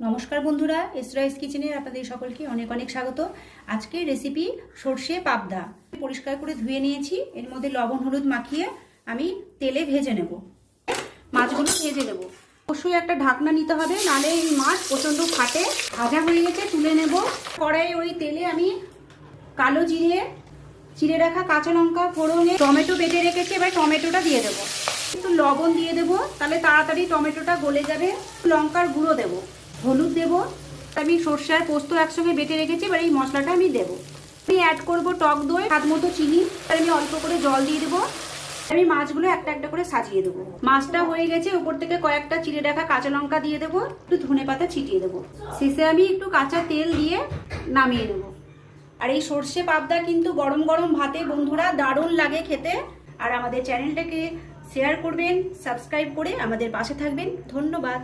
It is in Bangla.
নমস্কার বন্ধুরা, এসরাইস কিচেনে আপনাদের সকলকে অনেক অনেক স্বাগত। আজকের রেসিপি সর্ষে পাবদা। পরিষ্কার করে ধুয়ে নিয়েছি, এর মধ্যে লবণ হলুদ মাখিয়ে আমি তেলে ভেজে নেব। মাছগুলো ভেজে নেব। অবশ্যই একটা ঢাকনা নিতে হবে, নাহলে এই মাছ প্রচণ্ড ফাটে। ভাজা হয়ে গেছে, তুলে নেব। কড়াইয়ে ওই তেলে আমি কালো জিরে, চিড়ে রাখা কাঁচা লঙ্কা ফোড়নে টমেটো বেটে রেখেছি। এবার টমেটোটা দিয়ে দেবো। একটু লবণ দিয়ে দেবো, তাহলে তাড়াতাড়ি টমেটোটা গলে যাবে। লঙ্কার গুঁড়ো দেবো, হলুদ দেবো। আমি সর্ষে আর পোস্ত একসঙ্গে বেটে রেখেছি, এবার এই মশলাটা আমি দেবো। আমি অ্যাড করবো টক দই, স্বাদ মতো চিনি। আর আমি অল্প করে জল দিয়ে দেবো। আমি মাছগুলো একটা একটা করে সাজিয়ে দেবো। মাছটা হয়ে গেছে, উপর থেকে কয়েকটা চিড়ে রাখা কাঁচা লঙ্কা দিয়ে দেবো, একটু ধনেপাতা ছিটিয়ে দেবো। শেষে আমি একটু কাঁচা তেল দিয়ে নামিয়ে নেবো। আর এই সর্ষে পাবদা কিন্তু গরম গরম ভাতে বন্ধুরা দারুণ লাগে খেতে। আর আমাদের চ্যানেলটাকে শেয়ার করবেন, সাবস্ক্রাইব করে আমাদের পাশে থাকবেন। ধন্যবাদ।